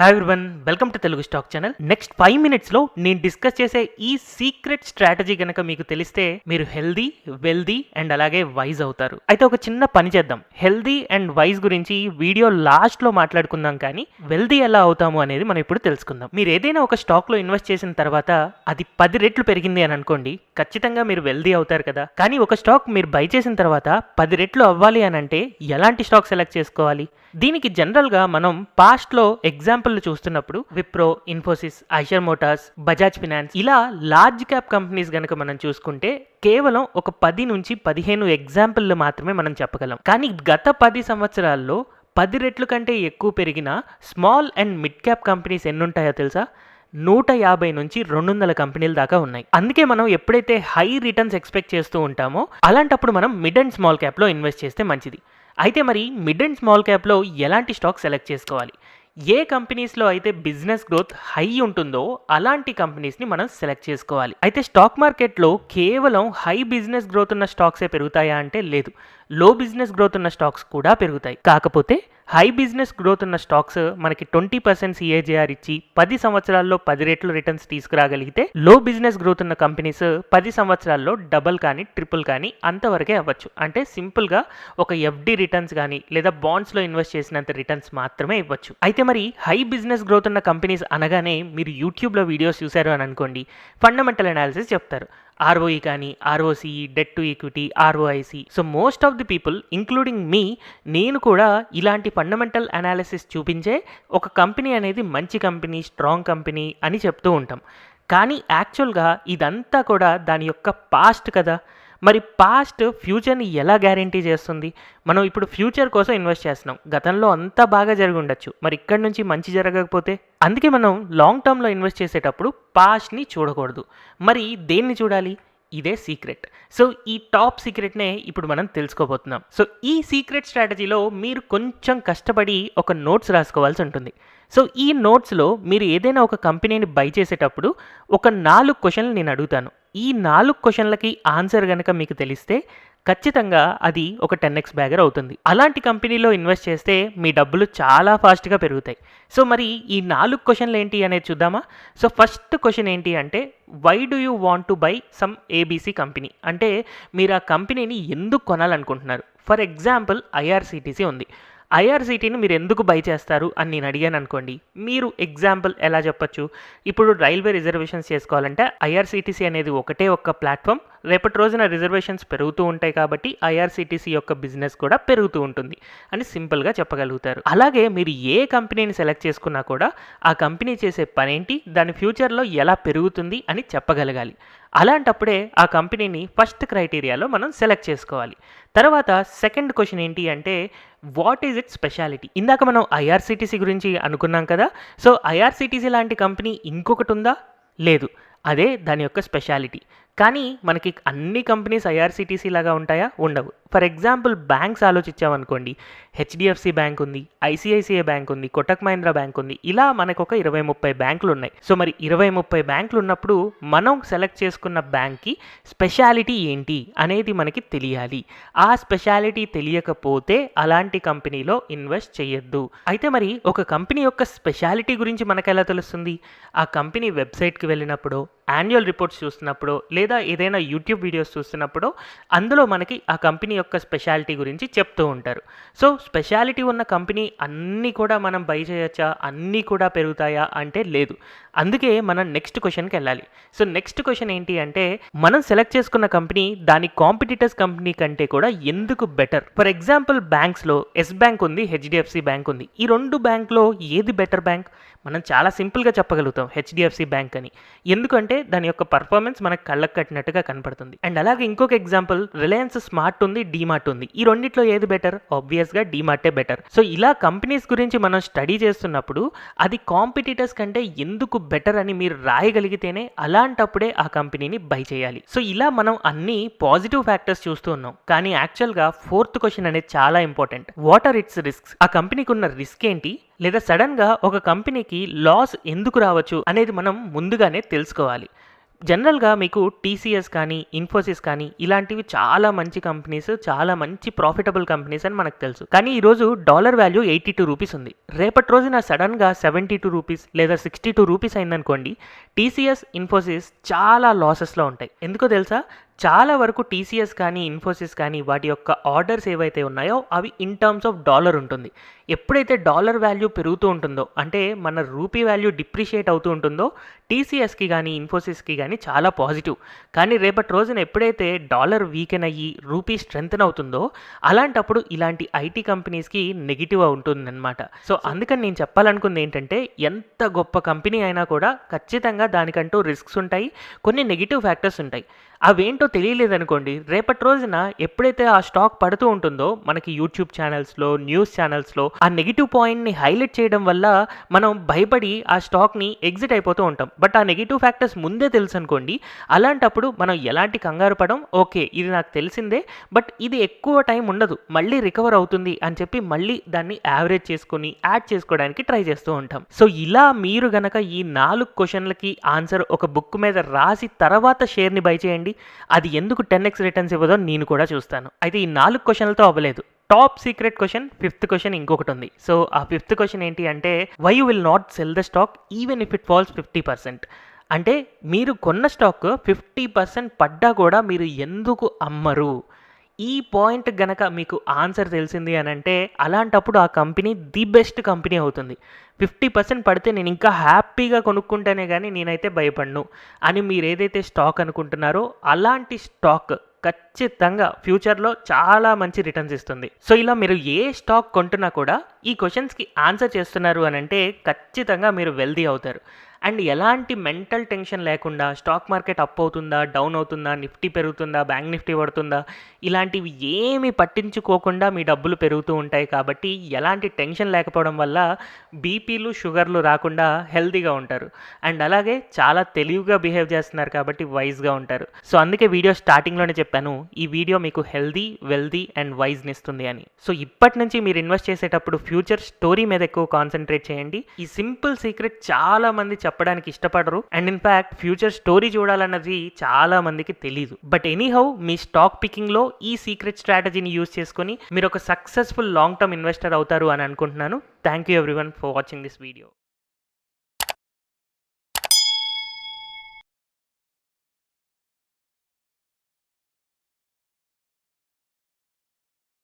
Hi everyone, welcome to Telugu stock channel. Next 5 మినిట్స్లో నేను discuss చేసే ఈ సీక్రెట్ స్ట్రాటజీ కనుక మీకు తెలిస్తే మీరు హెల్దీ, వెల్దీ అండ్ అలాగే వైజ్ అవుతారు. అయితే ఒక చిన్న పని చేద్దాం. హెల్దీ అండ్ వైజ్ గురించి వీడియో లాస్ట్లో మాట్లాడుకుందాం, కానీ వెల్దీ ఎలా అవుతాము అనేది మనం ఇప్పుడు తెలుసుకుందాం. మీరు ఏదైనా ఒక స్టాక్లో ఇన్వెస్ట్ చేసిన తర్వాత అది 10 రెట్లు పెరిగింది అని అనుకోండి, ఖచ్చితంగా మీరు వెల్దీ అవుతారు కదా. కానీ ఒక స్టాక్ మీరు బై చేసిన తర్వాత 10 రెట్లు అవ్వాలి అని అంటే ఎలాంటి స్టాక్ సెలెక్ట్ చేసుకోవాలి? దీనికి జనరల్గా మనం పాస్ట్లో ఎగ్జాంపుల్ చూస్తున్నప్పుడు Wipro, Infosys, Eicher Motors, Bajaj finance ఇలా లార్జ్ క్యాప్ కంపెనీస్ గనక మనం చూసుకుంటే కేవలం ఒక 10 నుంచి 15 ఎగ్జాంపుల్ మాత్రమే మనం చెప్పగలం. కానీ గత 10 సంవత్సరాల్లో 10 రెట్ల కంటే ఎక్కువ పెరిగిన small and mid cap companies ఎన్ని ఉంటాయో తెలుసా? 150 నుంచి 200 కంపెనీల దాకా ఉన్నాయి. అందుకే మనం ఎప్పుడైతే హై రిటర్న్స్ ఎక్స్పెక్ట్ చేస్తూ ఉంటామో అలాంటప్పుడు మనం మిడ్ అండ్ స్మాల్ క్యాప్లో ఇన్వెస్ట్ చేస్తే మంచిది. అయితే మరి మిడ్ అండ్ స్మాల్ క్యాప్లో ఎలాంటి స్టాక్ సెలెక్ట్ చేసుకోవాలి? ఏ కంపెనీస్లో అయితే బిజినెస్ గ్రోత్ హై ఉంటుందో అలాంటి కంపెనీస్ని మనం సెలెక్ట్ చేసుకోవాలి. అయితే స్టాక్ మార్కెట్లో కేవలం హై బిజినెస్ గ్రోత్ ఉన్న స్టాక్సే పెరుగుతాయా అంటే లేదు, లో బిజినెస్ గ్రోత్ ఉన్న స్టాక్స్ కూడా పెరుగుతాయి. కాకపోతే హై బిజినెస్ గ్రోత్ ఉన్న స్టాక్స్ మనకి 20% సిఏజీఆర్ ఇచ్చి 10 సంవత్సరాల్లో 10 రెట్లు రిటర్న్స్ తీసుకురాగలిగితే, లో బిజినెస్ గ్రోత్ ఉన్న కంపెనీస్ 10 సంవత్సరాల్లో డబల్ కానీ ట్రిపుల్ కానీ అంతవరకే అవ్వచ్చు. అంటే సింపుల్గా ఒక ఎఫ్డి రిటర్న్స్ కానీ లేదా బాండ్స్లో ఇన్వెస్ట్ చేసినంత రిటర్న్స్ మాత్రమే ఇవ్వచ్చు. అయితే మరి హై బిజినెస్ గ్రోత్ ఉన్న కంపెనీస్ అనగానే మీరు యూట్యూబ్లో వీడియోస్ చూశారు అని అనుకోండి, ఫండమెంటల్ అనాలిసిస్ చెప్తారు. ROE కానీ, ROCE, debt to equity, ROIC. So most of the people including me, నేను కూడా ఇలాంటి ఫండమెంటల్ అనాలిసిస్ చూపించే ఒక కంపెనీ అనేది మంచి కంపెనీ, స్ట్రాంగ్ కంపెనీ అని చెప్తూ ఉంటాం. కానీ యాక్చువల్గా ఇదంతా కూడా దాని యొక్క పాస్ట్ కదా. మరి పాస్ట్ ఫ్యూచర్ని ఎలా గ్యారంటీ చేస్తుంది? మనం ఇప్పుడు ఫ్యూచర్ కోసం ఇన్వెస్ట్ చేస్తున్నాం. గతంలో అంతా బాగా జరిగి ఉండొచ్చు, మరి ఇక్కడ నుంచి మంచి జరగకపోతే? అందుకే మనం లాంగ్ టర్మ్లో ఇన్వెస్ట్ చేసేటప్పుడు పాస్ట్ని చూడకూడదు. మరి దేన్ని చూడాలి? ఇదే సీక్రెట్. సో ఈ టాప్ సీక్రెట్నే ఇప్పుడు మనం తెలుసుకోబోతున్నాం. సో ఈ సీక్రెట్ స్ట్రాటజీలో మీరు కొంచెం కష్టపడి ఒక నోట్స్ రాసుకోవాల్సి ఉంటుంది. సో ఈ నోట్స్లో మీరు ఏదైనా ఒక కంపెనీని బై చేసేటప్పుడు ఒక 4 క్వశ్చన్లు నేను అడుగుతాను. ఈ 4 క్వశ్చన్లకి ఆన్సర్ కనుక మీకు తెలిస్తే ఖచ్చితంగా అది ఒక 10x బ్యాగర్ అవుతుంది. అలాంటి కంపెనీలో ఇన్వెస్ట్ చేస్తే మీ డబ్బులు చాలా ఫాస్ట్గా పెరుగుతాయి. సో మరి ఈ 4 క్వశ్చన్లు ఏంటి అనేది చూద్దామా? సో ఫస్ట్ క్వశ్చన్ ఏంటి అంటే, why do you want to buy some ABC company? అంటే మీరు ఆ కంపెనీని ఎందుకు కొనాలనుకుంటున్నారు? ఫర్ ఎగ్జాంపుల్ ఐఆర్సీటీసీ ఉంది. ఐఆర్సీటీని మీరు ఎందుకు బై చేస్తారు అని నేను అడిగాను అనుకోండి, మీరు ఎగ్జాంపుల్ ఎలా చెప్పచ్చు? ఇప్పుడు రైల్వే రిజర్వేషన్స్ చేసుకోవాలంటే ఐఆర్సీటీసీ అనేది ఒకటే ఒక్క ప్లాట్ఫామ్. రేపటి రోజున రిజర్వేషన్స్ పెరుగుతూ ఉంటాయి కాబట్టి ఐఆర్సీటీసీ యొక్క బిజినెస్ కూడా పెరుగుతూ ఉంటుంది అని సింపుల్గా చెప్పగలుగుతారు. అలాగే మీరు ఏ కంపెనీని సెలెక్ట్ చేసుకున్నా కూడా ఆ కంపెనీ చేసే పనేంటి, దాని ఫ్యూచర్లో ఎలా పెరుగుతుంది అని చెప్పగలగాలి. అలాంటప్పుడే ఆ కంపెనీని ఫస్ట్ క్రైటీరియాలో మనం సెలెక్ట్ చేసుకోవాలి. తర్వాత సెకండ్ క్వశ్చన్ ఏంటి అంటే, వాట్ ఈజ్ ఇట్ స్పెషాలిటీ? ఇందాక మనం ఐఆర్సీటీసీ గురించి అనుకున్నాం కదా. సో ఐఆర్సీటీసీ లాంటి కంపెనీ ఇంకొకటి ఉందా? లేదు. అదే దాని యొక్క స్పెషాలిటీ. కానీ మనకి అన్ని కంపెనీస్ ఐఆర్సీటీసీ లాగా ఉంటాయా? ఉండవు. ఫర్ ఎగ్జాంపుల్ బ్యాంక్స్ ఆలోచించామనుకోండి, హెచ్డిఎఫ్సి బ్యాంక్ ఉంది, ఐసిఐసిఐ బ్యాంక్ ఉంది, కోటక్ మహీంద్రా బ్యాంక్ ఉంది. ఇలా మనకు ఒక 20-30 బ్యాంకులు ఉన్నాయి. సో మరి 20-30 బ్యాంకులు ఉన్నప్పుడు మనం సెలెక్ట్ చేసుకున్న బ్యాంక్కి స్పెషాలిటీ ఏంటి అనేది మనకి తెలియాలి. ఆ స్పెషాలిటీ తెలియకపోతే అలాంటి కంపెనీలో ఇన్వెస్ట్ చేయొద్దు. అయితే మరి ఒక కంపెనీ యొక్క స్పెషాలిటీ గురించి మనకు ఎలా తెలుస్తుంది? ఆ కంపెనీ వెబ్సైట్కి వెళ్ళినప్పుడు, యాన్యువల్ రిపోర్ట్స్ చూస్తున్నప్పుడు, లేదా ఏదైనా యూట్యూబ్ వీడియోస్ చూస్తున్నప్పుడు అందులో మనకి ఆ కంపెనీ యొక్క స్పెషాలిటీ గురించి చెప్తూ ఉంటారు. సో స్పెషాలిటీ ఉన్న కంపెనీ అన్నీ కూడా మనం బై చేయొచ్చా, అన్నీ కూడా పెరుగుతాయా అంటే లేదు. అందుకే మనం నెక్స్ట్ క్వశ్చన్కి వెళ్ళాలి. సో నెక్స్ట్ క్వశ్చన్ ఏంటి అంటే, మనం సెలెక్ట్ చేసుకున్న కంపెనీ దాని కాంపిటీటర్స్ కంపెనీ కంటే కూడా ఎందుకు బెటర్? ఫర్ ఎగ్జాంపుల్ బ్యాంక్స్లో ఎస్ బ్యాంక్ ఉంది, హెచ్డిఎఫ్సి బ్యాంక్ ఉంది. ఈ 2 బ్యాంక్లో ఏది బెటర్ బ్యాంక్? మనం చాలా సింపుల్గా చెప్పగలుగుతాం హెచ్డిఎఫ్సి బ్యాంక్ అని. ఎందుకంటే దాని యొక్క పర్ఫార్మెన్స్ మనకు కళ్ళకు కట్టినట్టుగా కనపడుతుంది. అండ్ అలాగే ఇంకొక ఎగ్జాంపుల్, రిలయన్స్ స్మార్ట్ ఉంది, డీమార్ట్ ఉంది. ఈ రెండిట్లో ఏది బెటర్? ఆబ్వియస్గా డీమార్టే బెటర్. సో ఇలా కంపెనీస్ గురించి మనం స్టడీ చేస్తున్నప్పుడు అది కాంపిటీటర్స్ కంటే ఎందుకు బెటర్ అని మీరు రాయగలిగితేనే అలాంటప్పుడే ఆ కంపెనీని బై చేయాలి. సో ఇలా మనం అన్ని పాజిటివ్ ఫ్యాక్టర్స్ చూస్తూ ఉన్నాం. కానీ యాక్చువల్గా 4th క్వశ్చన్ అనేది చాలా important. What are its risks? ఆ కంపెనీకి ఉన్న రిస్క్ ఏంటి? లేదా సడన్గా ఒక కంపెనీకి లాస్ ఎందుకు రావచ్చు అనేది మనం ముందుగానే తెలుసుకోవాలి. జనరల్‌గా మీకు టీసీఎస్ కానీ, ఇన్ఫోసిస్ కానీ ఇలాంటివి చాలా మంచి కంపెనీస్, చాలా మంచి ప్రాఫిటబుల్ కంపెనీస్ అని మనకు తెలుసు. కానీ ఈరోజు డాలర్ వాల్యూ రూ. 82 ఉంది. రేపటి రోజున సడెన్‌గా రూ. 72 లేదా రూ. 62 అయిందనుకోండి, టీసీఎస్, ఇన్ఫోసిస్ చాలా లాసెస్‌లో ఉంటాయి. ఎందుకో తెలుసా? చాలా వరకు టీసీఎస్ కానీ, ఇన్ఫోసిస్ కానీ వాటి యొక్క ఆర్డర్స్ ఏవైతే ఉన్నాయో అవి ఇన్ టర్మ్స్ ఆఫ్ డాలర్ ఉంటుంది. ఎప్పుడైతే డాలర్ వాల్యూ పెరుగుతూ ఉంటుందో, అంటే మన రూపీ వాల్యూ డిప్రిషియేట్ అవుతూ ఉంటుందో, టీసీఎస్కి కానీ, ఇన్ఫోసిస్కి కానీ చాలా పాజిటివ్. కానీ రేపటి రోజున ఎప్పుడైతే డాలర్ వీకెన్ అయ్యి రూపీ స్ట్రెంగ్తన్ అవుతుందో, అలాంటప్పుడు ఇలాంటి ఐటీ కంపెనీస్కి నెగిటివ్ ఉంటుందన్నమాట. సో అందుకని నేను చెప్పాలనుకుంది ఏంటంటే, ఎంత గొప్ప కంపెనీ అయినా కూడా ఖచ్చితంగా దానికంటూ రిస్క్స్ ఉంటాయి, కొన్ని నెగిటివ్ ఫ్యాక్టర్స్ ఉంటాయి. అవేంటో తెలియలేదనుకోండి, రేపటి రోజున ఎప్పుడైతే ఆ స్టాక్ పడుతూ ఉంటుందో, మనకి యూట్యూబ్ ఛానల్స్‌లో, న్యూస్ ఛానల్స్‌లో ఆ నెగిటివ్ పాయింట్‌ని హైలైట్ చేయడం వల్ల మనం భయపడి ఆ స్టాక్‌ని ఎగ్జిట్ అయిపోతూ ఉంటాం. బట్ ఆ నెగిటివ్ ఫ్యాక్టర్స్ ముందే తెలుసనుకోండి, అలాంటప్పుడు మనం ఎలాంటి కంగారు పడం. ఓకే, ఇది నాకు తెలిసిందే, బట్ ఇది ఎక్కువ టైం ఉండదు, మళ్ళీ రికవర్ అవుతుంది అని చెప్పి మళ్ళీ దాన్ని యావరేజ్ చేసుకొని యాడ్ చేసుకోవడానికి ట్రై చేస్తూ ఉంటాం. సో ఇలా మీరు గనక ఈ 4 క్వశ్చన్లకి ఆన్సర్ ఒక బుక్ మీద రాసి తర్వాత షేర్‌ని బై చేయండి. అది ఎందుకు 10x రిటర్న్స్ ఇవ్వదో నేను కూడా చూస్తాను. అయితే ఈ 4 క్వశ్చన్లతో అవ్వలేదు. Top secret question, 5th question ఇంకొకటి ఉంది. సో ఆ 5th క్వశ్చన్ ఏంటి అంటే, why you will not sell the stock even if it falls 50%. అంటే మీరు కొన్న స్టాక్ 50% పడ్డా కూడా మీరు ఎందుకు అమ్మరు? ఈ పాయింట్ గనక మీకు ఆన్సర్ తెలిసింది అని అంటే, అలాంటప్పుడు ఆ కంపెనీ ది బెస్ట్ కంపెనీ అవుతుంది. 50% పడితే నేను ఇంకా హ్యాపీగా కొనుక్కుంటేనే కానీ నేనైతే భయపడను అని మీరు ఏదైతే స్టాక్ అనుకుంటున్నారో, అలాంటి స్టాక్ ఖచ్చితంగా ఫ్యూచర్లో చాలా మంచి రిటర్న్స్ ఇస్తుంది. సో ఇలా మీరు ఏ స్టాక్ కొంటున్నా కూడా ఈ క్వశ్చన్స్కి ఆన్సర్ చేస్తున్నారు అని అంటే ఖచ్చితంగా మీరు వెల్దీ అవుతారు. అండ్ ఎలాంటి మెంటల్ టెన్షన్ లేకుండా స్టాక్ మార్కెట్ అప్ అవుతుందా, డౌన్ అవుతుందా, నిఫ్టీ పెరుగుతుందా, బ్యాంక్ నిఫ్టీ పడుతుందా, ఇలాంటివి ఏమీ పట్టించుకోకుండా మీ డబ్బులు పెరుగుతూ ఉంటాయి. కాబట్టి ఎలాంటి టెన్షన్ లేకపోవడం వల్ల బీపీలు, షుగర్లు రాకుండా హెల్తీగా ఉంటారు. అండ్ అలాగే చాలా తెలివిగా బిహేవ్ చేస్తున్నారు కాబట్టి వైజ్గా ఉంటారు. సో అందుకే వీడియో స్టార్టింగ్లోనే చెప్పాను, ఈ వీడియో మీకు హెల్తీ, వెల్తీ అండ్ వైజ్ని ఇస్తుంది అని. సో ఇప్పటి నుంచి మీరు ఇన్వెస్ట్ చేసేటప్పుడు ఫ్యూచర్ స్టోరీ మీద ఎక్కువ కాన్సన్ట్రేట్ చేయండి. ఈ సింపుల్ సీక్రెట్ చాలా మంది చెప్పడానికి ఇష్టపడరు. అండ్ ఇన్ఫ్యాక్ట్ ఫ్యూచర్ స్టోరీ చూడాలన్నది చాలా మందికి తెలీదు. But anyhow me stock picking లో ఈ సీక్రెట్ స్ట్రాటజీని యూజ్ చేసుకొని మీరు ఒక సక్సెస్ఫుల్ లాంగ్ టర్మ్ ఇన్వెస్టర్ అవుతారు అని అనుకుంటున్నాను. Thank you everyone for watching this video.